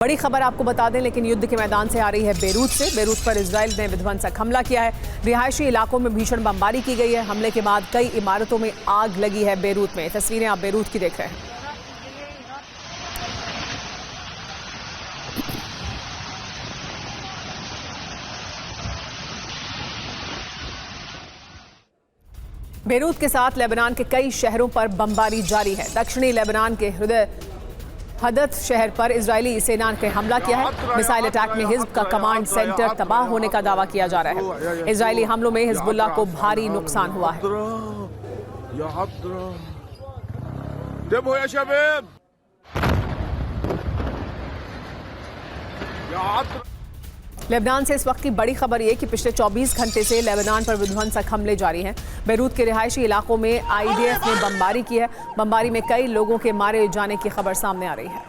बड़ी खबर आपको बता दें, लेकिन युद्ध के मैदान से आ रही है बेरूत से। बेरूत पर इजराइल ने विध्वंसक हमला किया है। रिहायशी इलाकों में भीषण बमबारी की गई है। हमले के बाद कई इमारतों में आग लगी है बेरूत में। तस्वीरें आप बेरूत की देख रहे हैं। बेरूत के साथ लेबनान के कई शहरों पर बमबारी जारी है। दक्षिणी लेबनान के हृदय हदत शहर पर इजरायली सेना ने हमला किया है। मिसाइल अटैक में हिज्ब का कमांड सेंटर तबाह होने का दावा किया जा रहा है। इजरायली हमलों में हिजबुल्लाह को भारी नुकसान हुआ है। लेबनान से इस वक्त की बड़ी खबर यह कि पिछले 24 घंटे से लेबनान पर विध्वंसक हमले जारी हैं। बेरूत के रिहायशी इलाकों में आईडीएफ ने बमबारी की है। बमबारी में कई लोगों के मारे जाने की खबर सामने आ रही है।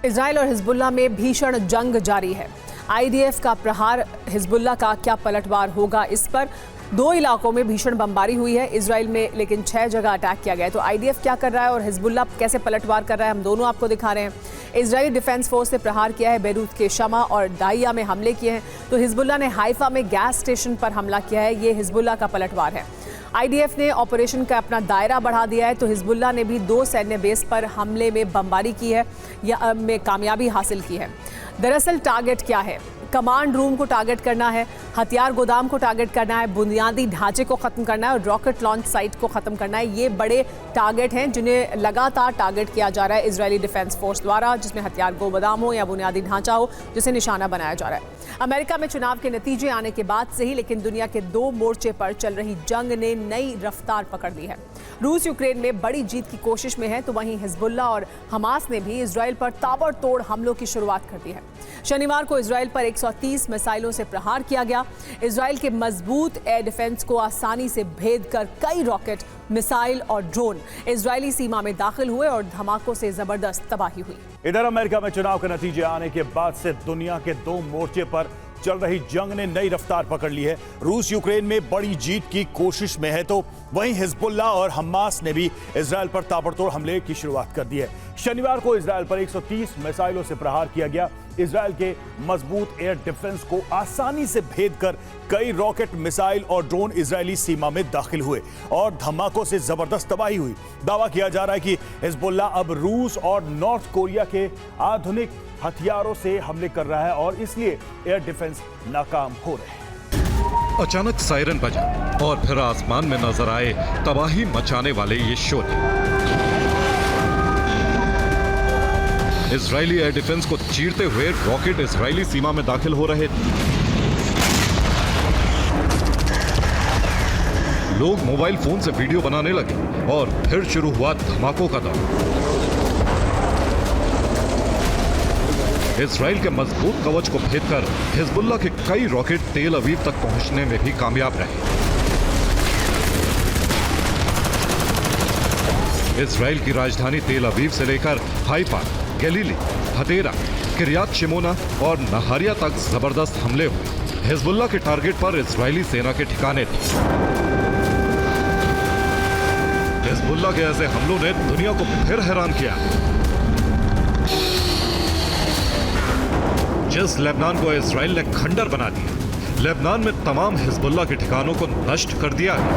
इजराइल और हिजबुल्लाह में भीषण जंग जारी है। आईडीएफ का प्रहार, हिजबुल्लाह का क्या पलटवार होगा, इस पर दो इलाकों में भीषण बमबारी हुई है इजराइल में, लेकिन 6 जगह अटैक किया गया है। तो आईडीएफ क्या कर रहा है और हिजबुल्लाह कैसे पलटवार कर रहा है, हम दोनों आपको दिखा रहे हैं। इजरायली डिफेंस फोर्स ने प्रहार किया है, बेरूत के शमा और दाइया में हमले किए हैं। तो हिजबुल्लाह ने हाइफा में गैस स्टेशन पर हमला किया है। ये हिजबुल्लाह का पलटवार है। आईडीएफ ने ऑपरेशन का अपना दायरा बढ़ा दिया है। तो हिजबुल्लाह ने भी 2 सैन्य बेस पर हमले में बमबारी की है या में कामयाबी हासिल की है। दरअसल टारगेट क्या है? कमांड रूम को टारगेट करना है, हथियार गोदाम को टारगेट करना है, बुनियादी ढांचे को खत्म करना है और रॉकेट लॉन्च साइट को खत्म करना है। ये बड़े टारगेट हैं जिन्हें लगातार टारगेट किया जा रहा है इजरायली डिफेंस फोर्स द्वारा, जिसमें हथियार गोदाम हो या बुनियादी ढांचा हो, जिसे निशाना बनाया जा रहा है। अमेरिका में चुनाव के नतीजे आने के बाद से ही लेकिन दुनिया के 2 मोर्चे पर चल रही जंग ने नई रफ्तार पकड़ ली है। रूस यूक्रेन में बड़ी जीत की कोशिश में है, तो वहीं हिजबुल्लाह और हमास ने भी इजराइल पर ताबड़तोड़ हमलों की शुरुआत कर दी है। शनिवार को इजराइल पर 130 मिसाइलों से प्रहार किया गया। इजराइल के मजबूत एयर डिफेंस को आसानी से भेद कर कई रॉकेट, मिसाइल और ड्रोन इजरायली सीमा में दाखिल हुए और धमाकों से जबरदस्त तबाही हुई। इधर अमेरिका में चुनाव के नतीजे आने के बाद से दुनिया के 2 मोर्चे पर चल रही जंग ने नई रफ्तार पकड़ ली है। रूस यूक्रेन में बड़ी जीत की कोशिश में है, तो वहीं हिजबुल्लाह और हमास ने भी इजराइल पर ताबड़तोड़ हमले की शुरुआत कर दी है। शनिवार को इजराइल पर 130 मिसाइलों से प्रहार किया गया। इजराइल के मजबूत एयर डिफेंस को आसानी से भेद कर कई रॉकेट, मिसाइल और ड्रोन इजरायली सीमा में दाखिल हुए और धमाकों से जबरदस्त तबाही हुई। दावा किया जा रहा है कि हिजबुल्लाह अब रूस और नॉर्थ कोरिया के आधुनिक हथियारों से हमले कर रहा है और इसलिए एयर डिफेंस नाकाम हो रहे हैं। अचानक सायरन बजा और फिर आसमान में नजर आए तबाही मचाने वाले ये शोले। इजरायली एयर डिफेंस को चीरते हुए रॉकेट इजरायली सीमा में दाखिल हो रहे थे। लोग मोबाइल फोन से वीडियो बनाने लगे और फिर शुरू हुआ धमाकों का दौर। इजराइल के मजबूत कवच को भेदकर हिजबुल्लाह के कई रॉकेट तेल अवीव तक पहुंचने में भी कामयाब रहे। इजराइल की राजधानी तेल अवीव से लेकर हाइफा, गलीली, हतेरा, किरियात शिमोना और नहारिया तक जबरदस्त हमले हुए। हिजबुल्लाह के टारगेट पर इजरायली सेना के ठिकाने थे। हिजबुल्लाह के ऐसे हमलों ने दुनिया को फिर हैरान किया। जिस लेबनान को इजराइल ने खंडर बना दिया, लेबनान में तमाम हिजबुल्लाह के ठिकानों को नष्ट कर दिया गया।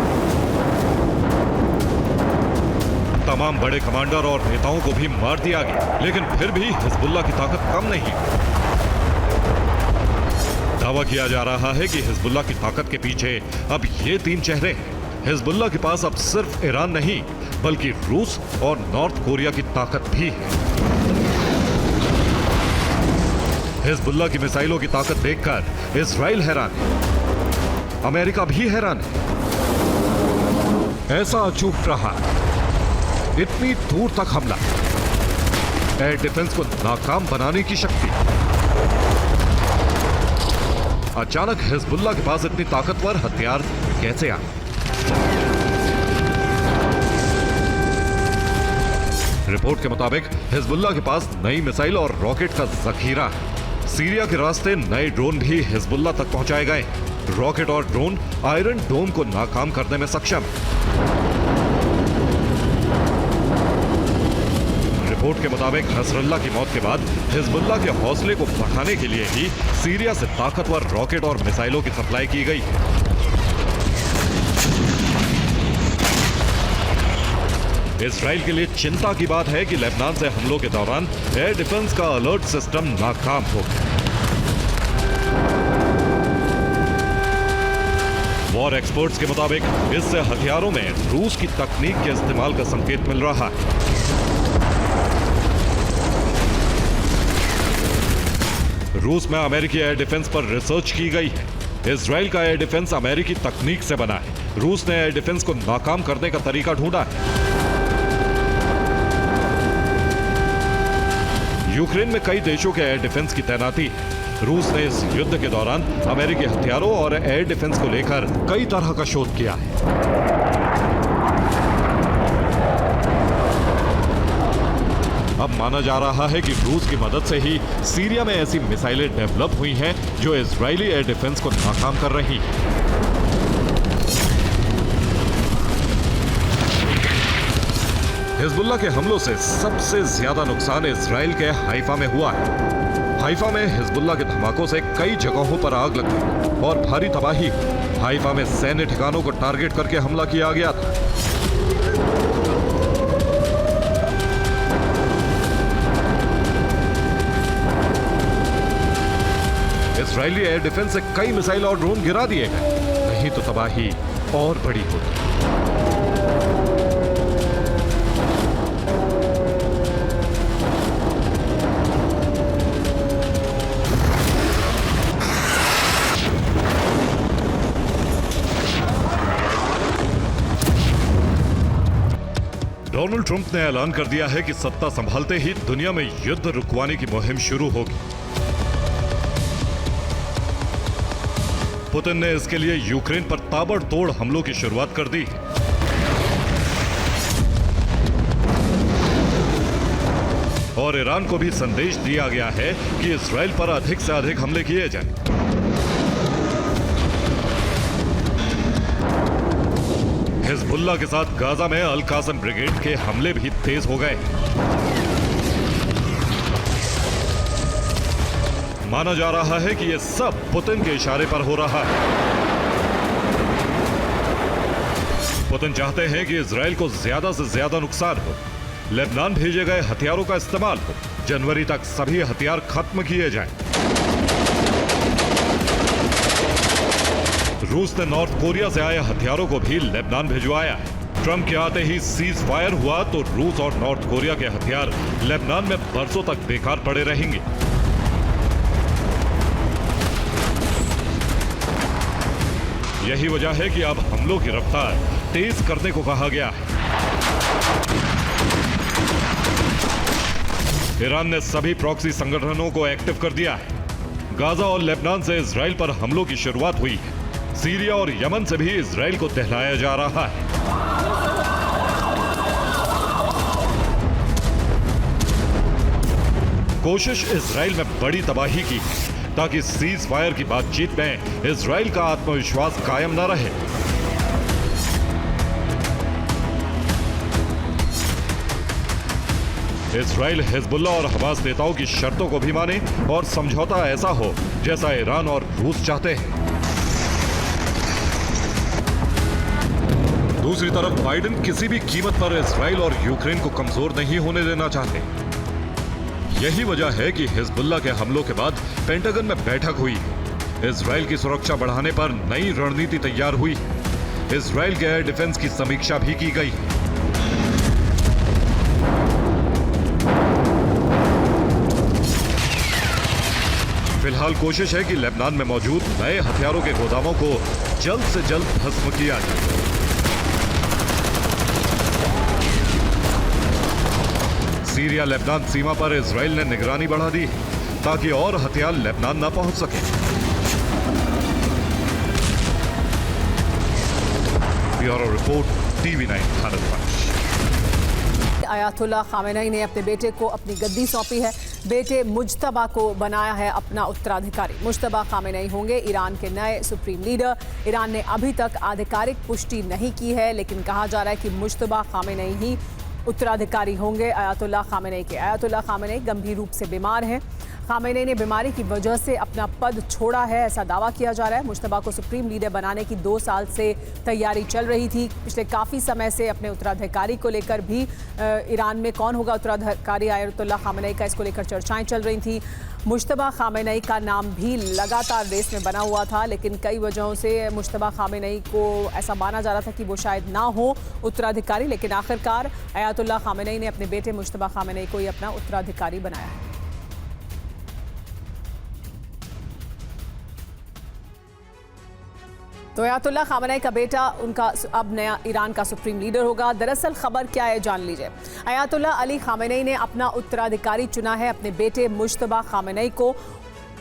तमाम बड़े कमांडर और नेताओं को भी मार दिया गया, लेकिन फिर भी हिजबुल्लाह की ताकत कम नहीं। दावा किया जा रहा है कि हिजबुल्लाह की ताकत के पीछे अब ये 3 चेहरे हैं। हिजबुल्लाह के पास अब सिर्फ ईरान नहीं, बल्कि रूस और नॉर्थ कोरिया की ताकत भी है। हिजबुल्लाह की मिसाइलों की ताकत देखकर इजराइल हैरान है, अमेरिका भी हैरान है। ऐसा अचूक रहा, इतनी दूर तक हमला, एयर डिफेंस को नाकाम बनाने की शक्ति। अचानक हिजबुल्लाह के पास इतनी ताकतवर हथियार कैसे आए? रिपोर्ट के मुताबिक हिजबुल्लाह के पास नई मिसाइल और रॉकेट का जखीरा है। सीरिया के रास्ते नए ड्रोन भी हिजबुल्लाह तक पहुंचाए गए। रॉकेट और ड्रोन आयरन डोम को नाकाम करने में सक्षम। रिपोर्ट के मुताबिक नसरल्लाह की मौत के बाद हिजबुल्लाह के हौसले को बढ़ाने के लिए ही सीरिया से ताकतवर रॉकेट और मिसाइलों की सप्लाई की गई। इजराइल के लिए चिंता की बात है कि लेबनान से हमलों के दौरान एयर डिफेंस का अलर्ट सिस्टम नाकाम हो गया। वॉर एक्सपर्ट्स के मुताबिक इससे हथियारों में रूस की तकनीक के इस्तेमाल का संकेत मिल रहा है। रूस में अमेरिकी एयर डिफेंस पर रिसर्च की गई है। इजराइल का एयर डिफेंस अमेरिकी तकनीक से बना है। रूस ने एयर डिफेंस को नाकाम करने का तरीका ढूंढा है। यूक्रेन में कई देशों के एयर डिफेंस की तैनाती है। रूस ने इस युद्ध के दौरान अमेरिकी हथियारों और एयर डिफेंस को लेकर कई तरह का शोध किया है। अब माना जा रहा है कि रूस की मदद से ही सीरिया में ऐसी मिसाइलें डेवलप हुई हैं जो इजरायली एयर डिफेंस को नाकाम कर रही हैं। हिजबुल्लाह के हमलों से सबसे ज्यादा नुकसान इजराइल के हाइफा में हुआ है। हाइफा में हिजबुल्लाह के धमाकों से कई जगहों पर आग लग गई और भारी तबाही। हाइफा में सैन्य ठिकानों को टारगेट करके हमला किया गया था। इजरायली एयर डिफेंस से कई मिसाइल और ड्रोन गिरा दिए गए, नहीं तो तबाही और बड़ी होती। डोनाल्ड ट्रंप ने ऐलान कर दिया है कि सत्ता संभालते ही दुनिया में युद्ध रुकवाने की मुहिम शुरू होगी। पुतिन ने इसके लिए यूक्रेन पर ताबड़तोड़ हमलों की शुरुआत कर दी। और ईरान को भी संदेश दिया गया है कि इजराइल पर अधिक से अधिक हमले किए जाएं। हिजबुल्लाह के साथ गाजा में अल कासम ब्रिगेड के हमले भी तेज हो गए। माना जा रहा है कि यह सब पुतिन के इशारे पर हो रहा है। पुतिन चाहते हैं कि इजराइल को ज्यादा से ज्यादा नुकसान हो, लेबनान भेजे गए हथियारों का इस्तेमाल हो, जनवरी तक सभी हथियार खत्म किए जाएं। रूस ने नॉर्थ कोरिया से आए हथियारों को भी लेबनान भिजवाया है। ट्रंप के आते ही सीज फायर हुआ तो रूस और नॉर्थ कोरिया के हथियार लेबनान में बरसों तक बेकार पड़े रहेंगे। यही वजह है कि अब हमलों की रफ्तार तेज करने को कहा गया है। ईरान ने सभी प्रॉक्सी संगठनों को एक्टिव कर दिया है। गाजा और लेबनान से इजराइल पर हमलों की शुरुआत हुई है। सीरिया और यमन से भी इजराइल को दहलाया जा रहा है। कोशिश इजराइल में बड़ी तबाही की ताकि सीज फायर की बातचीत में इजराइल का आत्मविश्वास कायम न रहे। इजराइल हिजबुल्लाह और हमास नेताओं की शर्तों को भी माने और समझौता ऐसा हो जैसा ईरान और रूस चाहते हैं। दूसरी तरफ बाइडेन किसी भी कीमत पर इजराइल और यूक्रेन को कमजोर नहीं होने देना चाहते। यही वजह है कि हिजबुल्लाह के हमलों के बाद पेंटागन में बैठक हुई। इजराइल की सुरक्षा बढ़ाने पर नई रणनीति तैयार हुई। इजराइल के एयर डिफेंस की समीक्षा भी की गई। फिलहाल कोशिश है कि लेबनान में मौजूद नए हथियारों के गोदामों को जल्द से जल्द भस्म किया जाए। सीरिया लेबनान सीमा पर इजराइल ने निगरानी बढ़ा दी ताकि और हथियार लेबनान न पहुंच सके। Bureau report TV9 Bharat. Ayatollah Khamenei ने अपने बेटे को अपनी गद्दी सौंपी है। बेटे मुज्तबा को बनाया है अपना उत्तराधिकारी। मुज्तबा खामेनेई होंगे ईरान के नए सुप्रीम लीडर। ईरान ने अभी तक आधिकारिक पुष्टि नहीं की है, लेकिन कहा जा रहा है कि मुज्तबा खामेनेई ही उत्तराधिकारी होंगे अयातुल्लाह खामेनेई के। अयातुल्लाह खामेनेई गंभीर रूप से बीमार हैं। खामेनेई ने बीमारी की वजह से अपना पद छोड़ा है, ऐसा दावा किया जा रहा है। मुज्तबा को सुप्रीम लीडर बनाने की 2 साल से तैयारी चल रही थी। पिछले काफ़ी समय से अपने उत्तराधिकारी को लेकर भी ईरान में कौन होगा उत्तराधिकारी अयातुल्लाह खामेनेई का, इसको लेकर चर्चाएं चल रही थी। मुज्तबा खामेनेई का नाम भी लगातार रेस में बना हुआ था, लेकिन कई वजहों से मुज्तबा खामेनेई को ऐसा माना जा रहा था कि वो शायद ना हो उत्तराधिकारी, लेकिन आखिरकार अयातुल्लाह खामेनेई ने अपने बेटे मुज्तबा खामेनेई को ही अपना उत्तराधिकारी बनाया है। तो अयातुल्लाह खामेनेई का बेटा उनका अब नया ईरान का सुप्रीम लीडर होगा। दरअसल खबर क्या है, जान लीजिए। अयातुल्लाह अली खामेनेई ने अपना उत्तराधिकारी चुना है अपने बेटे मुज्तबा खामेनेई को।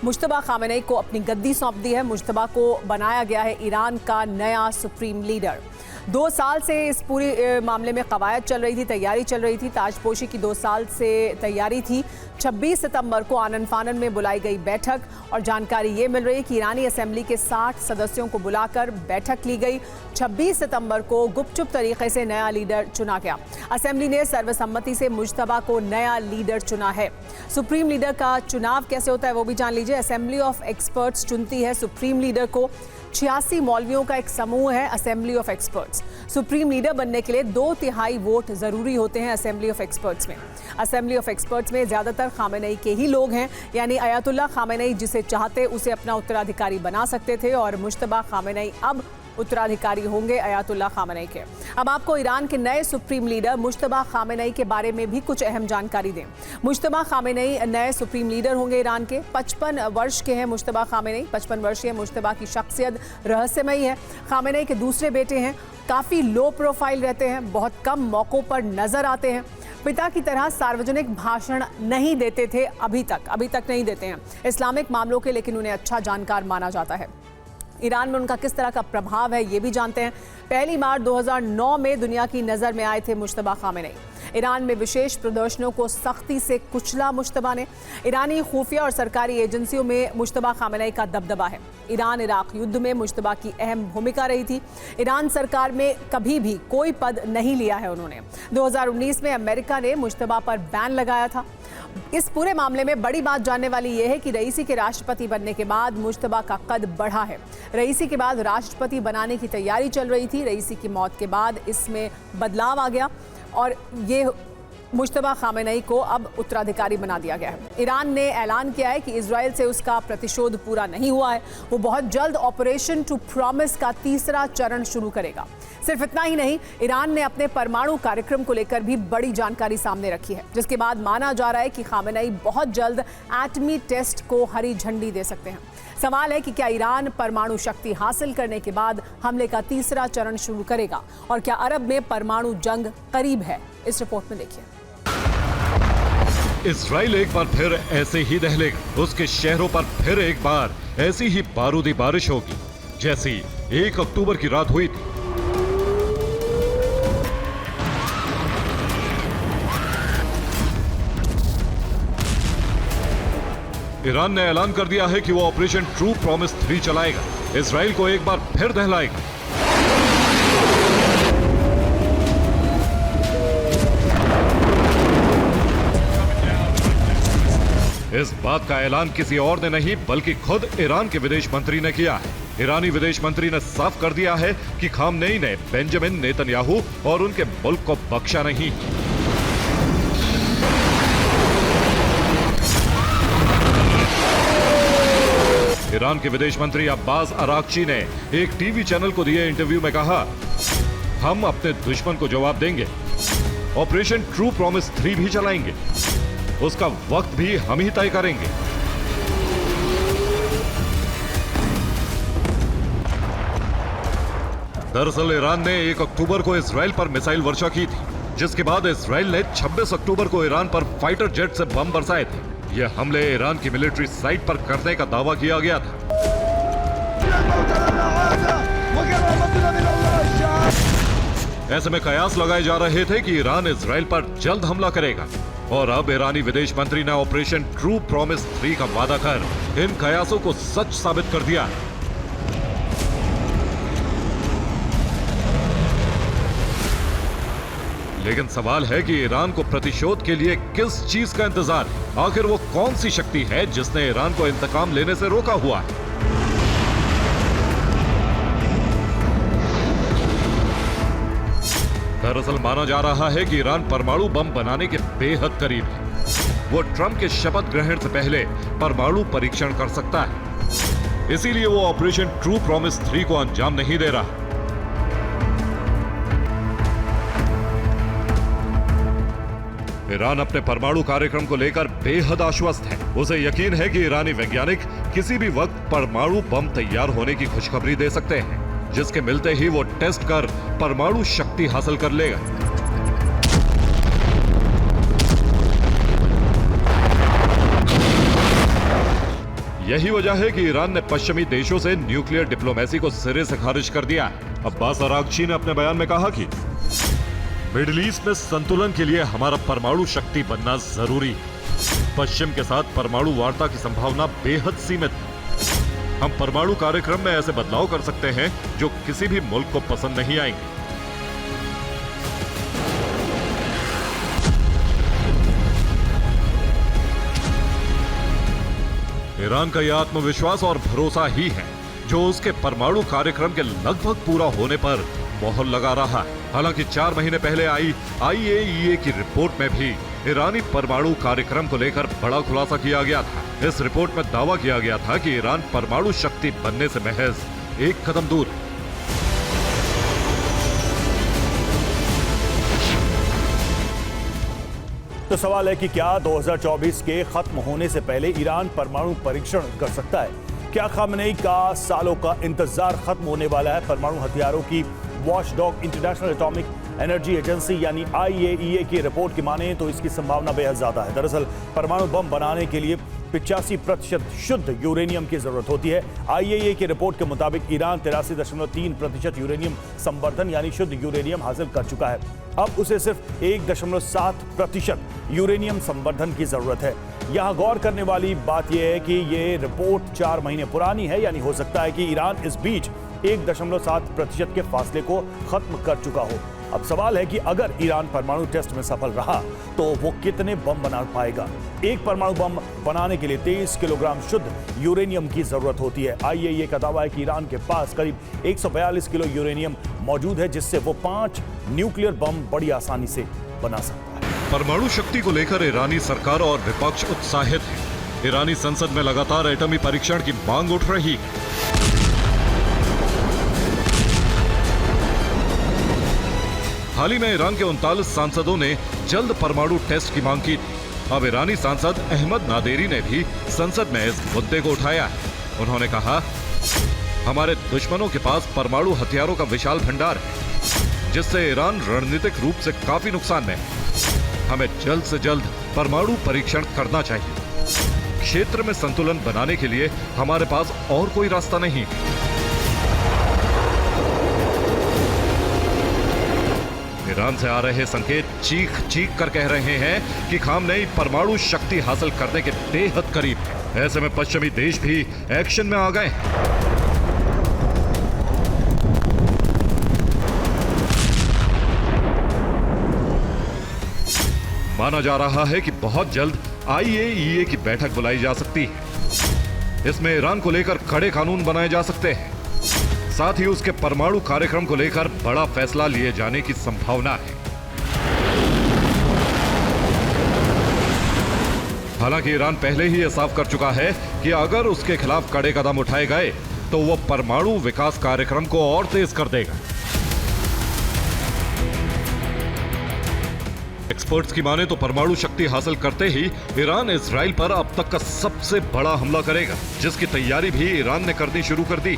मुज्तबा खामेनेई को अपनी गद्दी सौंप दी है। मुज्तबा को बनाया गया है ईरान का नया सुप्रीम लीडर। 2 साल से इस पूरे मामले में कवायद चल रही थी, तैयारी चल रही थी। ताजपोशी की 2 साल से तैयारी थी। 26 सितंबर को आनन फानन में बुलाई गई बैठक, और जानकारी ये मिल रही है कि ईरानी असेंबली के 60 सदस्यों को बुलाकर बैठक ली गई। 26 सितंबर को गुपचुप तरीके से नया लीडर चुना गया। असेंबली ने सर्वसम्मति से मुज्तबा को नया लीडर चुना है। सुप्रीम लीडर का चुनाव कैसे होता है वो भी जान लीजिए। असेंबली ऑफ एक्सपर्ट्स चुनती है सुप्रीम लीडर को। 86 मौलवियों का एक समूह है assembly of experts. Supreme leader बनने के लिए 2/3 वोट जरूरी होते हैं असेंबली ऑफ एक्सपर्ट्स में। असेंबली ऑफ एक्सपर्ट्स में ज्यादातर खामेनेई के ही लोग हैं, यानी अयातुल्लाह खामेनेई जिसे चाहते उसे अपना उत्तराधिकारी बना सकते थे, और मुज्तबा खामेनेई अब उत्तराधिकारी होंगे अयातुल्लाह खामेनेई के। अब आपको ईरान के नए सुप्रीम लीडर मुज्तबा खामेनेई के बारे में भी कुछ अहम जानकारी दें। मुज्तबा खामेनेई नए सुप्रीम लीडर होंगे ईरान के। 55 वर्ष के हैं मुज्तबा खामेनेई। 55 वर्षीय मुज्तबा की शख्सियत रहस्यमयी है। खामेनेई के दूसरे बेटे हैं, काफ़ी लो प्रोफाइल रहते हैं, बहुत कम मौक़ों पर नज़र आते हैं। पिता की तरह सार्वजनिक भाषण नहीं देते थे अभी तक नहीं देते हैं इस्लामिक मामलों के, लेकिन उन्हें अच्छा जानकार माना जाता है। ईरान में उनका किस तरह का प्रभाव है ये भी जानते हैं। पहली बार 2009 में दुनिया की नज़र में आए थे मुज्तबा खामेनेई। ईरान में विशेष प्रदर्शनों को सख्ती से कुचला मुज्तबा ने। ईरानी खुफिया और सरकारी एजेंसियों में मुज्तबा खामेनेई का दबदबा है। ईरान इराक युद्ध में मुज्तबा की अहम भूमिका रही थी। ईरान सरकार में कभी भी कोई पद नहीं लिया है उन्होंने। 2019 में अमेरिका ने मुज्तबा पर बैन लगाया था। इस पूरे मामले में बड़ी बात जानने वाली यह है कि रईसी के राष्ट्रपति बनने के बाद मुज्तबा का कद बढ़ा है। रईसी के बाद राष्ट्रपति बनाने की तैयारी चल रही थी। रईसी की मौत के बाद इसमें बदलाव आ गया और ये मुज्तबा खामेनेई को अब उत्तराधिकारी बना दिया गया है। ईरान ने ऐलान किया है कि इजराइल से उसका प्रतिशोध पूरा नहीं हुआ है। वो बहुत जल्द ऑपरेशन टू प्रॉमिस का 3रा चरण शुरू करेगा। सिर्फ इतना ही नहीं, ईरान ने अपने परमाणु कार्यक्रम को लेकर भी बड़ी जानकारी सामने रखी है, जिसके बाद माना जा रहा है कि खामेनेई बहुत जल्द एटमी टेस्ट को हरी झंडी दे सकते हैं। सवाल है कि क्या ईरान परमाणु शक्ति हासिल करने के बाद हमले का 3रा चरण शुरू करेगा, और क्या अरब में परमाणु जंग करीब है? इस रिपोर्ट में देखिए। इजराइल एक बार फिर ऐसे ही दहलेगा। उसके शहरों पर फिर एक बार ऐसी ही बारूदी बारिश होगी जैसी 1 अक्टूबर की रात हुई थी। ईरान ने ऐलान कर दिया है कि वो ऑपरेशन ट्रू प्रॉमिस 3 चलाएगा। इजराइल को एक बार फिर दहलाएगा। इस बात का ऐलान किसी और ने नहीं बल्कि खुद ईरान के विदेश मंत्री ने किया है। ईरानी विदेश मंत्री ने साफ कर दिया है कि खामनेई ने बेंजामिन नेतन्याहू और उनके मुल्क को बख्शा नहीं। ईरान के विदेश मंत्री अब्बास अराक्ची ने एक टीवी चैनल को दिए इंटरव्यू में कहा, हम अपने दुश्मन को जवाब देंगे। ऑपरेशन ट्रू प्रॉमिस 3 भी चलाएंगे। उसका वक्त भी हम ही तय करेंगे। दरअसल ईरान ने 1 अक्टूबर को इजराइल पर मिसाइल वर्षा की थी, जिसके बाद इजराइल ने 26 अक्टूबर को ईरान पर फाइटर जेट से बम बरसाए थे। यह हमले ईरान की मिलिट्री साइट पर करने का दावा किया गया था। ऐसे में कयास लगाए जा रहे थे कि ईरान इजराइल पर जल्द हमला करेगा। और अब ईरानी विदेश मंत्री ने ऑपरेशन ट्रू प्रॉमिस 3 का वादा कर इन कयासों को सच साबित कर दिया। लेकिन सवाल है कि ईरान को प्रतिशोध के लिए किस चीज का इंतजार है? आखिर वो कौन सी शक्ति है जिसने ईरान को इंतकाम लेने से रोका हुआ है? दरअसल माना जा रहा है कि ईरान परमाणु बम बनाने के बेहद करीब है। वो ट्रंप के शपथ ग्रहण से पहले परमाणु परीक्षण कर सकता है। इसीलिए वो ऑपरेशन ट्रू प्रॉमिस 3 को अंजाम नहीं दे रहा। ईरान अपने परमाणु कार्यक्रम को लेकर बेहद आश्वस्त है। उसे यकीन है कि ईरानी वैज्ञानिक किसी भी वक्त परमाणु बम तैयार होने की खुशखबरी दे सकते हैं, जिसके मिलते ही वो टेस्ट कर परमाणु शक्ति हासिल कर लेगा। यही वजह है कि ईरान ने पश्चिमी देशों से न्यूक्लियर डिप्लोमेसी को सिरे से खारिज कर दिया है। अब्बास अरागची ने अपने बयान में कहा कि मिडिल ईस्ट में संतुलन के लिए हमारा परमाणु शक्ति बनना जरूरी है। पश्चिम के साथ परमाणु वार्ता की संभावना बेहद सीमित है। हम परमाणु कार्यक्रम में ऐसे बदलाव कर सकते हैं जो किसी भी मुल्क को पसंद नहीं आएंगे। ईरान का यह आत्मविश्वास और भरोसा ही है जो उसके परमाणु कार्यक्रम के लगभग पूरा होने पर मोहर लगा रहा है। हालांकि 4 महीने पहले आई IAEA की रिपोर्ट में भी ईरानी परमाणु कार्यक्रम को लेकर बड़ा खुलासा किया गया था। इस रिपोर्ट में दावा किया गया था कि ईरान परमाणु शक्ति बनने से महज एक कदम दूर है। तो सवाल है कि क्या 2024 के खत्म होने से पहले ईरान परमाणु परीक्षण कर सकता है? क्या खामनेई का सालों का इंतजार खत्म होने वाला है? परमाणु हथियारों की watchdog international atomic energy agency यानी IAEA की रिपोर्ट की माने तो इसकी संभावना बेहद ज्यादा है। दरअसल परमाणु बम बनाने के लिए 85% शुद्ध यूरेनियम की जरूरत होती है। IAEA की रिपोर्ट के मुताबिक ईरान 83.3% यूरेनियम संवर्धन यानी शुद्ध यूरेनियम हासिल कर चुका है। अब उसे सिर्फ 1.7% यूरेनियम संवर्धन की जरूरत है। यहां गौर करने वाली बात यह है कि ये रिपोर्ट 4 महीने पुरानी है, यानी हो सकता है कि ईरान इस बीच 1.7% के फासले को खत्म कर चुका हो। अब सवाल है कि अगर ईरान परमाणु टेस्ट में सफल रहा तो वो कितने बम बना पाएगा? एक परमाणु बम बनाने के लिए 23 किलोग्राम शुद्ध यूरेनियम की जरूरत होती है। IAEA का दावा है कि ईरान के पास करीब 142 किलो यूरेनियम मौजूद है, जिससे वो 5 न्यूक्लियर बम बड़ी आसानी से बना सकता है। परमाणु शक्ति को लेकर ईरानी सरकार और विपक्ष उत्साहित है। ईरानी संसद में लगातार एटमी परीक्षण की मांग उठ रही है। हाल ही में ईरान के 39 सांसदों ने जल्द परमाणु टेस्ट की मांग की थी। अब ईरानी सांसद अहमद नादेरी ने भी संसद में इस मुद्दे को उठाया है। उन्होंने कहा, हमारे दुश्मनों के पास परमाणु हथियारों का विशाल भंडार है, जिससे ईरान रणनीतिक रूप से काफी नुकसान में है। हमें जल्द से जल्द परमाणु परीक्षण करना चाहिए। क्षेत्र में संतुलन बनाने के लिए हमारे पास और कोई रास्ता नहीं है। ईरान से आ रहे संकेत चीख चीख कर कह रहे हैं कि खामनेई परमाणु शक्ति हासिल करने के बेहद करीब है। ऐसे में पश्चिमी देश भी एक्शन में आ गए। माना जा रहा है कि बहुत जल्द IAEA की बैठक बुलाई जा सकती है। इसमें ईरान को लेकर कड़े कानून बनाए जा सकते हैं। साथ ही उसके परमाणु कार्यक्रम को लेकर बड़ा फैसला लिए जाने की संभावना है। हालांकि ईरान पहले ही यह साफ कर चुका है कि अगर उसके खिलाफ कड़े कदम उठाए गए तो वो परमाणु विकास कार्यक्रम को और तेज कर देगा। एक्सपर्ट्स की माने तो परमाणु शक्ति हासिल करते ही ईरान इजराइल पर अब तक का सबसे बड़ा हमला करेगा, जिसकी तैयारी भी ईरान ने करनी शुरू कर दी।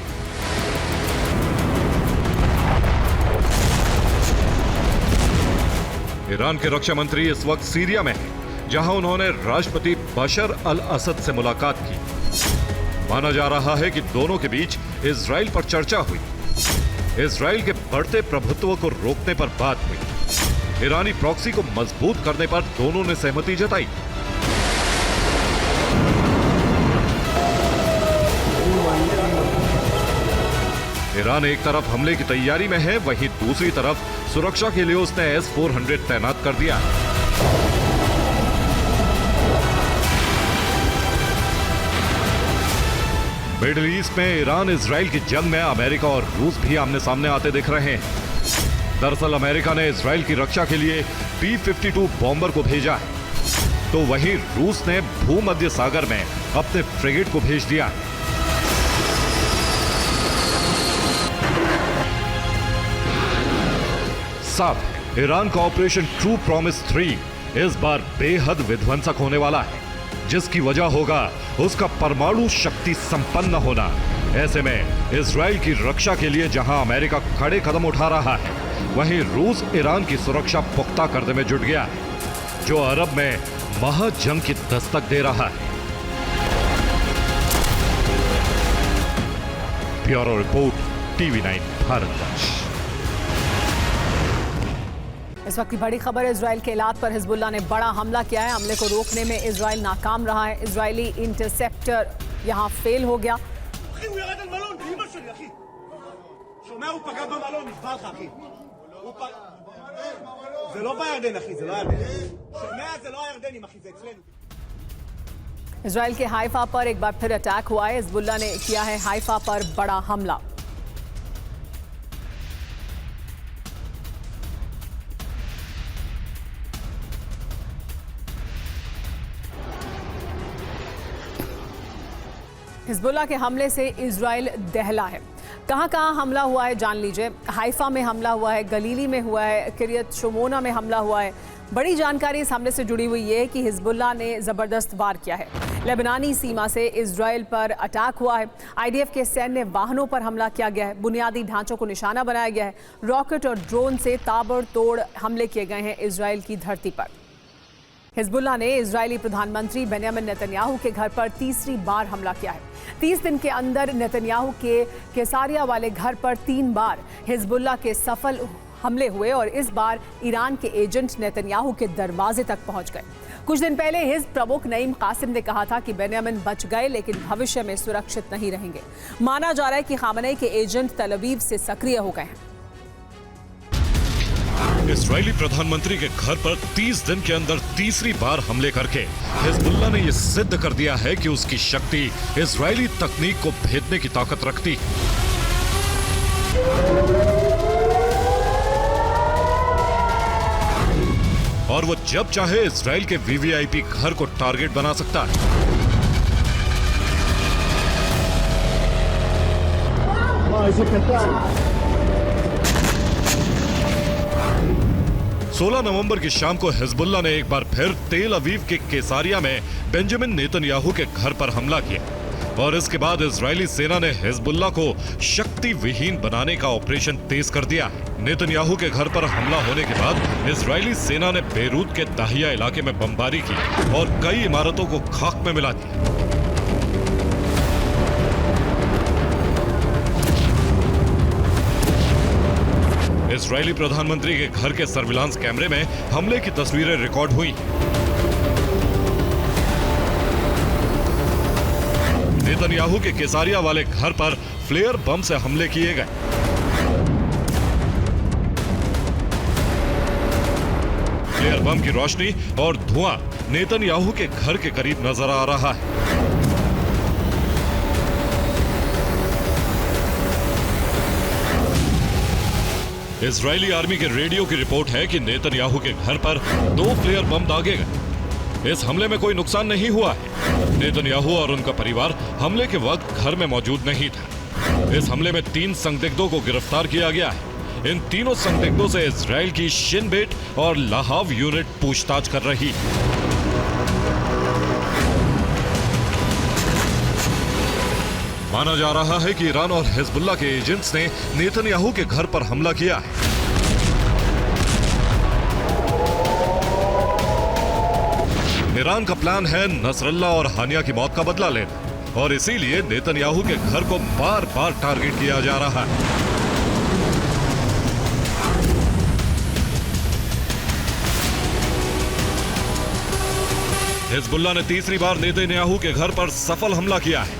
ईरान के रक्षा मंत्री इस वक्त सीरिया में हैं, जहां उन्होंने राष्ट्रपति बशर अल असद से मुलाकात की। माना जा रहा है कि दोनों के बीच इजराइल पर चर्चा हुई। इजराइल के बढ़ते प्रभुत्व को रोकने पर बात हुई। ईरानी प्रॉक्सी को मजबूत करने पर दोनों ने सहमति जताई। ईरान एक तरफ हमले की तैयारी में है, वहीं दूसरी तरफ सुरक्षा के लिए उसने S-400 तैनात कर दिया। मिडिल ईस्ट में ईरान इजराइल की जंग में अमेरिका और रूस भी आमने सामने आते दिख रहे हैं। दरअसल अमेरिका ने इजराइल की रक्षा के लिए P-52 बॉम्बर को भेजा है, तो वहीं रूस ने भूमध्य सागर में अपने फ्रिगेट को भेज दिया है। साथ ईरान का ऑपरेशन ट्रू प्रॉमिस 3 इस बार बेहद विध्वंसक होने वाला है, जिसकी वजह होगा उसका परमाणु शक्ति संपन्न होना। ऐसे में इजराइल की रक्षा के लिए जहां अमेरिका कड़े कदम उठा रहा है, वहीं रूस ईरान की सुरक्षा पुख्ता करने में जुट गया है, जो अरब में महाजंग की दस्तक दे रहा है। Bureau report, TV9 Bharatvarsh. इस वक्त की बड़ी खबर है, इजराइल के इलाक पर हिजबुल्लाह ने बड़ा हमला किया है। हमले को रोकने में इजराइल नाकाम रहा है। इजरायली इंटरसेप्टर यहां फेल हो गया। इजराइल के हाइफा पर एक बार फिर अटैक हुआ है। हिजबुल्लाह ने किया है हाइफा पर बड़ा हमला। हिजबुल्लाह के हमले से इजराइल दहला है। कहां कहां हमला हुआ है जान लीजिए। हाइफा में हमला हुआ है, गलीली में हुआ है, किरियत शमोना में हमला हुआ है। बड़ी जानकारी इस हमले से जुड़ी हुई है कि हिजबुल्लाह ने ज़बरदस्त वार किया है। लेबनानी सीमा से इजराइल पर अटैक हुआ है। IDF के सैन्य वाहनों पर हमला किया गया है। बुनियादी ढांचों को निशाना बनाया गया है। रॉकेट और ड्रोन से ताबड़तोड़ हमले किए गए हैं इजराइल की धरती पर। हिजबुल्लाह ने इजरायली प्रधानमंत्री बेंयामिन नेतन्याहू के घर पर तीसरी बार हमला किया है। 30 दिन के अंदर नेतन्याहू के कैसारिया वाले घर पर 3 बार हिजबुल्लाह के सफल हमले हुए और इस बार ईरान के एजेंट नेतन्याहू के दरवाजे तक पहुंच गए। कुछ दिन पहले हिज़्ब प्रमुख नईम कासिम ने कहा था कि बेंयामिन बच गए लेकिन भविष्य में सुरक्षित नहीं रहेंगे। माना जा रहा है कि खामनेई के एजेंट तल अवीव से सक्रिय हो गए हैं। इजरायली प्रधानमंत्री के घर पर 30 दिन के अंदर तीसरी बार हमले करके हिजबुल्लाह ने यह सिद्ध कर दिया है कि उसकी शक्ति इजरायली तकनीक को भेदने की ताकत रखती है। और वो जब चाहे इजराइल के VVIP घर को टारगेट बना सकता है। 16 नवंबर की शाम को हिजबुल्लाह ने एक बार फिर तेल अवीव के कैसारिया में बेंजामिन नेतन्याहू के घर पर हमला किया और इसके बाद इजरायली सेना ने हिजबुल्लाह को शक्ति विहीन बनाने का ऑपरेशन तेज कर दिया। नेतन्याहू के घर पर हमला होने के बाद इजरायली सेना ने बेरूत के दाहिया इलाके में बमबारी की और कई इमारतों को खाक में मिला दिया। इजरायली प्रधानमंत्री के घर के सर्विलांस कैमरे में हमले की तस्वीरें रिकॉर्ड हुई। नेतन्याहू के कैसारिया वाले घर पर फ्लेयर बम से हमले किए गए। फ्लेयर बम की रोशनी और धुआं नेतन्याहू के घर के करीब नजर आ रहा है। इजरायली आर्मी के रेडियो की रिपोर्ट है कि नेतन्याहू के घर पर 2 फ्लेयर बम दागे गए। इस हमले में कोई नुकसान नहीं हुआ है। नेतन्याहू और उनका परिवार हमले के वक्त घर में मौजूद नहीं था। इस हमले में 3 संदिग्धों को गिरफ्तार किया गया है। इन तीनों संदिग्धों से इजरायल की शिन बेट और लाहाव यूनिट पूछताछ कर रही है। माना जा रहा है कि ईरान और हिजबुल्लाह के एजेंट्स ने नेतन्याहू के घर पर हमला किया है। ईरान का प्लान है नसरल्ला और हानिया की मौत का बदला लेना और इसीलिए नेतन्याहू के घर को बार बार टारगेट किया जा रहा है। हिजबुल्लाह ने तीसरी बार नेतन्याहू के घर पर सफल हमला किया है।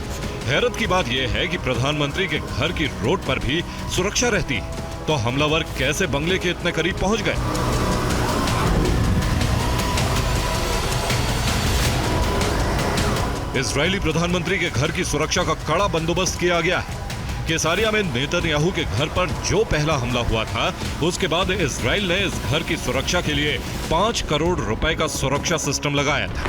हैरत की बात यह है कि प्रधानमंत्री के घर की रोड पर भी सुरक्षा रहती है, तो हमलावर कैसे बंगले के इतने करीब पहुंच गए? इजरायली प्रधानमंत्री के घर की सुरक्षा का कड़ा बंदोबस्त किया गया है। केसारिया में नेतन्याहू के घर पर जो पहला हमला हुआ था, उसके बाद इजराइल ने इस घर की सुरक्षा के लिए 5 करोड़ रुपए का सुरक्षा सिस्टम लगाया था।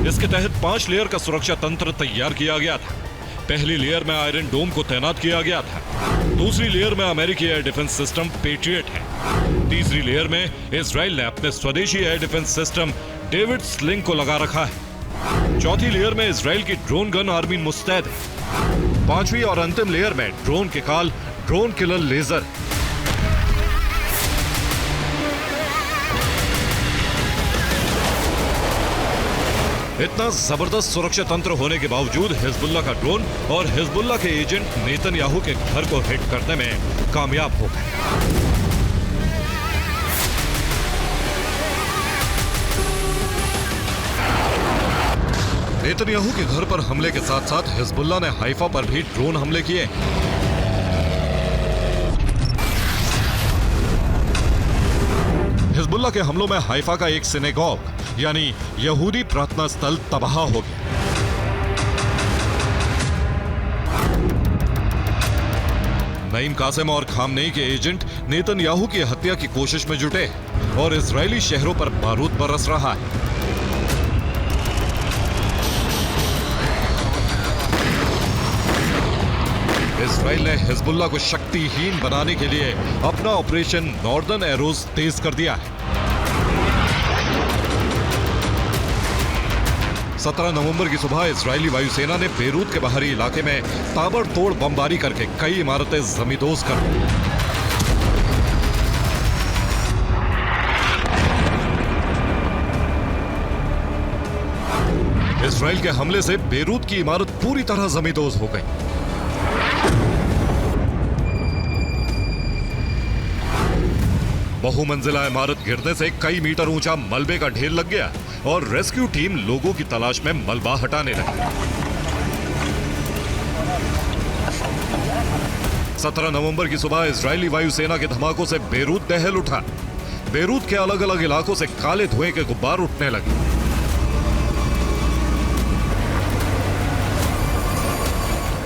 इसके तहत 5 लेयर का सुरक्षा तंत्र तैयार किया गया था। पहली लेयर में आयरन डोम को तैनात किया गया था। दूसरी लेयर में अमेरिकी एयर डिफेंस सिस्टम पेट्रियट है। तीसरी लेयर में इजराइल ने अपने स्वदेशी air defence system David sling को लगा रखा है। चौथी लेयर में इजराइल की ड्रोन गन आर्मी मुस्तैद है। पांचवी और अंतिम लेयर में ड्रोन के काल ड्रोन किलर लेजर। इतना जबरदस्त सुरक्षा तंत्र होने के बावजूद हिजबुल्लाह का ड्रोन और हिजबुल्लाह के एजेंट नेतन्याहू के घर को हिट करने में कामयाब हो गए। नेतन्याहू के घर पर हमले के साथ साथ हिजबुल्लाह ने हाइफा पर भी ड्रोन हमले किए। हिजबुल्लाह के हमलों में हाइफा का एक सिनेगॉग यानी यहूदी प्रार्थना स्थल तबाह हो गया। नईम कासिम और खामनेई के एजेंट नेतन्याहू की हत्या की कोशिश में जुटे और इजरायली शहरों पर बारूद बरस रहा है। इजराइल ने हिजबुल्लाह को शक्तिहीन बनाने के लिए अपना ऑपरेशन नॉर्दर्न एरोज तेज कर दिया है। 17 नवंबर की सुबह इजरायली वायुसेना ने बेरूत के बाहरी इलाके में ताबड़तोड़ बमबारी करके कई इमारतें जमींदोज कर दी। इजराइल के हमले से बेरूत की इमारत पूरी तरह जमींदोज हो गई। बहुमंजिला इमारत गिरने से कई मीटर ऊंचा मलबे का ढेर लग गया और रेस्क्यू टीम लोगों की तलाश में मलबा हटाने लगी। 17 नवंबर की सुबह इजरायली वायुसेना के धमाकों से बेरूत दहल उठा। बेरूत के अलग अलग इलाकों से काले धुएं के गुब्बार उठने लगे।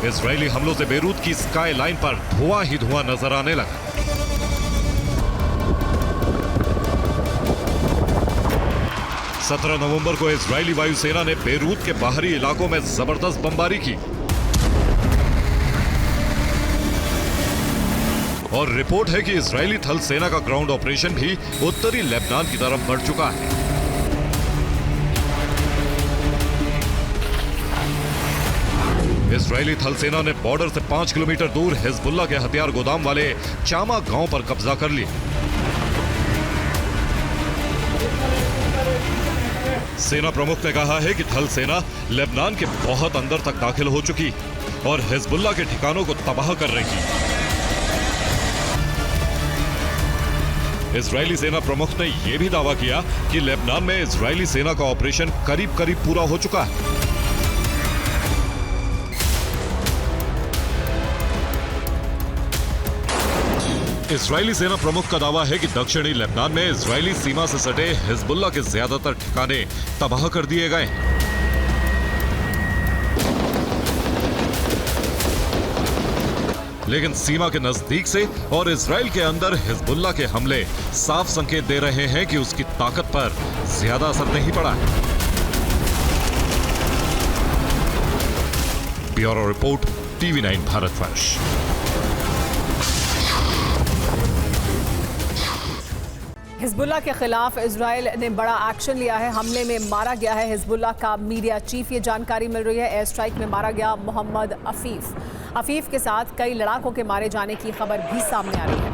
इजरायली हमलों से बेरूत की स्काई लाइन पर धुआं ही धुआं नजर आने लगा। 17 नवंबर को इजरायली वायुसेना ने बेरूत के बाहरी इलाकों में जबरदस्त बमबारी की और रिपोर्ट है कि इजरायली थल सेना का ग्राउंड ऑपरेशन भी उत्तरी लेबनान की तरफ बढ़ चुका है। इजरायली थल सेना ने बॉर्डर से 5 किलोमीटर दूर हिजबुल्लाह के हथियार गोदाम वाले चामा गांव पर कब्जा कर लिया। सेना प्रमुख ने कहा है कि थल सेना लेबनान के बहुत अंदर तक दाखिल हो चुकी और हिजबुल्लाह के ठिकानों को तबाह कर रही है। इजरायली सेना प्रमुख ने यह भी दावा किया कि लेबनान में इजरायली सेना का ऑपरेशन करीब करीब पूरा हो चुका है। इजरायली सेना प्रमुख का दावा है कि दक्षिणी लेबनान में इजरायली सीमा से सटे हिजबुल्लाह के ज्यादातर ठिकाने तबाह कर दिए गए। लेकिन सीमा के नजदीक से और इजराइल के अंदर हिजबुल्लाह के हमले साफ संकेत दे रहे हैं कि उसकी ताकत पर ज्यादा असर नहीं पड़ा है। Bureau report, TV9 Bharatvarsh. Hezbollah के खिलाफ इजराइल ने बड़ा एक्शन लिया है। हमले में मारा गया है हिजबुल्लाह का मीडिया चीफ, ये जानकारी मिल रही है। एयर स्ट्राइक में मारा गया मोहम्मद अफीफ के साथ कई लड़ाकों के मारे जाने की खबर भी सामने आ रही है।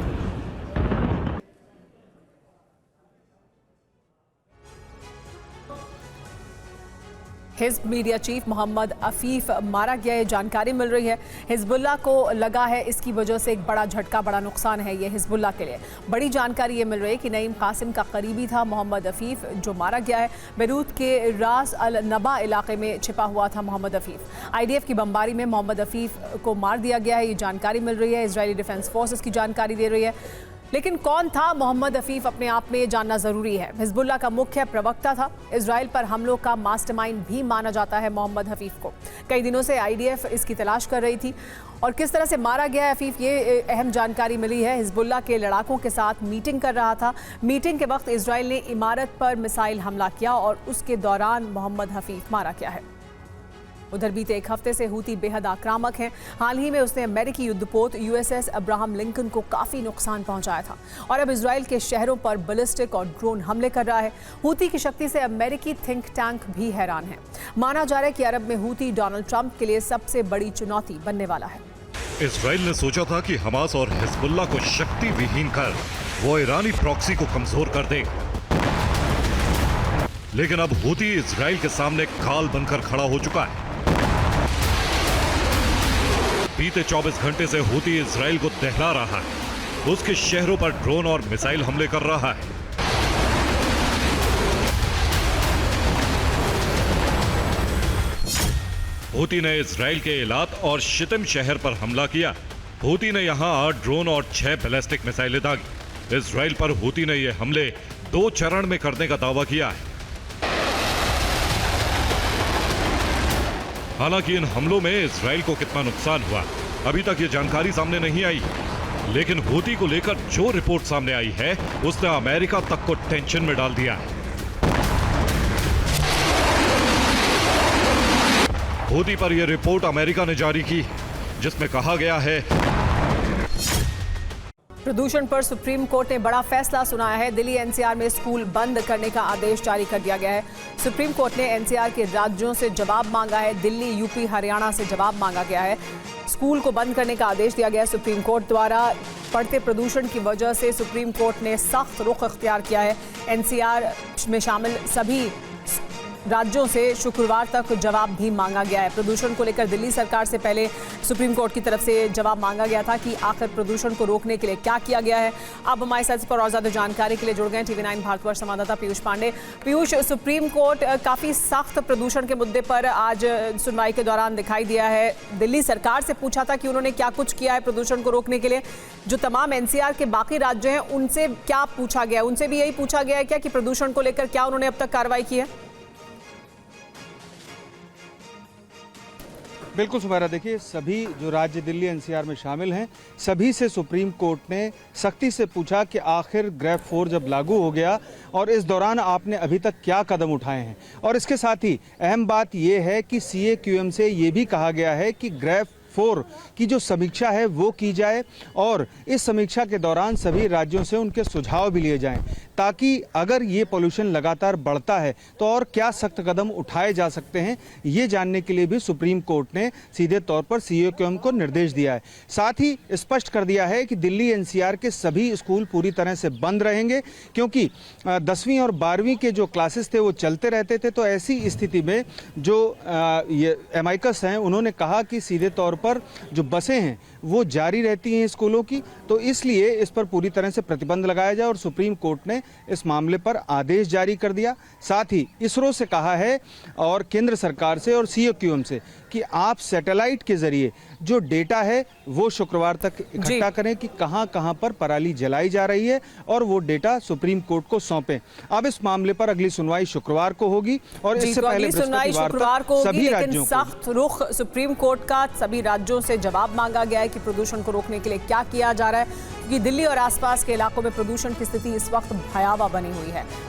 Hizb media chief Mohammad Afif मारा गया, ये जानकारी मिल रही है। हिजबुल्लाह को लगा है इसकी वजह से एक बड़ा झटका, बड़ा नुकसान है ये हिजबुल्लाह के लिए। बड़ी जानकारी ये मिल रही है कि नईम कासिम का करीबी था मोहम्मद अफीफ, जो मारा गया है। बेरूत के रास अल नबा इलाके में छिपा हुआ था मोहम्मद अफीफ। IDF की बमबारी में मोहम्मद अफीफ को मार दिया गया है, ये जानकारी मिल रही है। इजरायली डिफेंस फोर्स की जानकारी दे रही है। लेकिन कौन था मोहम्मद अफीफ, अपने आप में ये जानना जरूरी है। हिजबुल्लाह का मुख्य प्रवक्ता था, इजराइल पर हमलों का मास्टरमाइंड भी माना जाता है मोहम्मद हफीफ को। कई दिनों से IDF इसकी तलाश कर रही थी और किस तरह से मारा गया है अफीफ, ये अहम जानकारी मिली है। हिजबुल्लाह के लड़ाकों के साथ मीटिंग कर रहा था। मीटिंग के वक्त इजराइल ने इमारत पर मिसाइल हमला किया और उसके दौरान मोहम्मद हफीफ मारा गया है। उधर बीते एक हफ्ते से हूती बेहद आक्रामक हैं। हाल ही में उसने अमेरिकी युद्धपोत USS अब्राहम लिंकन को काफ़ी नुकसान पहुंचाया था और अब इजराइल के शहरों पर बैलिस्टिक और ड्रोन हमले कर रहा है। हूती की शक्ति से अमेरिकी थिंक टैंक भी हैरान है। माना जा रहा है कि अरब में हूती डोनाल्ड ट्रंप के लिए सबसे बड़ी चुनौती बनने वाला है। इजराइल ने सोचा था कि हमास और हिजबुल्लाह को शक्ति विहीन कर वो ईरानी प्रॉक्सी को कमजोर कर देगा, लेकिन अब हूती इजराइल के सामने काल बनकर खड़ा हो चुका है। बीते 24 घंटे से हूती इजराइल को दहला रहा है, उसके शहरों पर ड्रोन और मिसाइल हमले कर रहा है। हूती ने इजराइल के इलात और शितिम शहर पर हमला किया। हूती ने यहां 8 ड्रोन और 6 बैलिस्टिक मिसाइलें दागी। इजराइल पर हूती ने यह हमले 2 चरण में करने का दावा किया है। हालांकि इन हमलों में इजराइल को कितना नुकसान हुआ अभी तक ये जानकारी सामने नहीं आई, लेकिन हूती को लेकर जो रिपोर्ट सामने आई है उसने अमेरिका तक को टेंशन में डाल दिया है। हूती पर यह रिपोर्ट अमेरिका ने जारी की, जिसमें कहा गया है प्रदूषण पर सुप्रीम कोर्ट ने बड़ा फैसला सुनाया है। दिल्ली NCR में स्कूल बंद करने का आदेश जारी कर दिया गया है। सुप्रीम कोर्ट ने NCR के राज्यों से जवाब मांगा है। दिल्ली, यूपी, हरियाणा से जवाब मांगा गया है। स्कूल को बंद करने का आदेश दिया गया है सुप्रीम कोर्ट द्वारा। बढ़ते प्रदूषण की वजह से सुप्रीम कोर्ट ने सख्त रुख अख्तियार किया है। NCR में शामिल सभी राज्यों से शुक्रवार तक जवाब भी मांगा गया है। प्रदूषण को लेकर दिल्ली सरकार से पहले सुप्रीम कोर्ट की तरफ से जवाब मांगा गया था कि आखिर प्रदूषण को रोकने के लिए क्या किया गया है। अब हमारे साथ इस पर और ज्यादा जानकारी के लिए जुड़ गए TV9 भारतवर्ष संवाददाता पीयूष पांडे। पीयूष, सुप्रीम कोर्ट काफी सख्त प्रदूषण के मुद्दे पर आज सुनवाई के दौरान दिखाई दिया है। दिल्ली सरकार से पूछा था कि उन्होंने क्या कुछ किया है प्रदूषण को रोकने के लिए। जो तमाम NCR के बाकी राज्य हैं उनसे क्या पूछा गया, उनसे भी यही पूछा गया है क्या कि प्रदूषण को लेकर क्या उन्होंने अब तक कार्रवाई की है? बिल्कुल सुमेरा, देखिए सभी जो राज्य दिल्ली NCR में शामिल हैं सभी से सुप्रीम कोर्ट ने सख्ती से पूछा कि आखिर ग्रेफ 4 जब लागू हो गया और इस दौरान आपने अभी तक क्या कदम उठाए हैं। और इसके साथ ही अहम बात यह है कि CAQM से ये भी कहा गया है कि ग्रेफ 4 की जो समीक्षा है वो की जाए और इस समीक्षा के दौरान सभी राज्यों से उनके सुझाव भी लिए जाएं, ताकि अगर ये पोल्यूशन लगातार बढ़ता है तो और क्या सख्त कदम उठाए जा सकते हैं, ये जानने के लिए भी सुप्रीम कोर्ट ने सीधे तौर पर CAQM को निर्देश दिया है। साथ ही स्पष्ट कर दिया है कि दिल्ली NCR के सभी स्कूल पूरी तरह से बंद रहेंगे, क्योंकि 10वीं और 12वीं के जो क्लासेस थे वो चलते रहते थे। तो ऐसी स्थिति में जो एमाइकस हैं उन्होंने कहा कि सीधे तौर पर जो बसें हैं वो जारी रहती हैं स्कूलों की, तो इसलिए इस पर पूरी तरह से प्रतिबंध लगाया जाए और सुप्रीम कोर्ट ने इस मामले पर आदेश जारी कर दिया। साथ ही इसरो से कहा है और केंद्र सरकार से और CAQM से कि आप सैटेलाइट के जरिए जो डेटा है वो शुक्रवार तक इकट्ठा करें कि कहां-कहां पर पराली जलाई जा रही है और वो डेटा सुप्रीम कोर्ट को सौंपें। अब इस मामले पर अगली सुनवाई शुक्रवार को होगी और इससे पहले शुक्रवार को होगी, लेकिन सख्त रुख सुप्रीम कोर्ट का सभी राज्यों से जवाब मांगा गया है कि प्रदूषण को रोकने के लिए क्या किया जा रहा है, क्योंकि दिल्ली और आसपास के इलाकों में प्रदूषण की स्थिति इस वक्त भयावह बनी हुई है।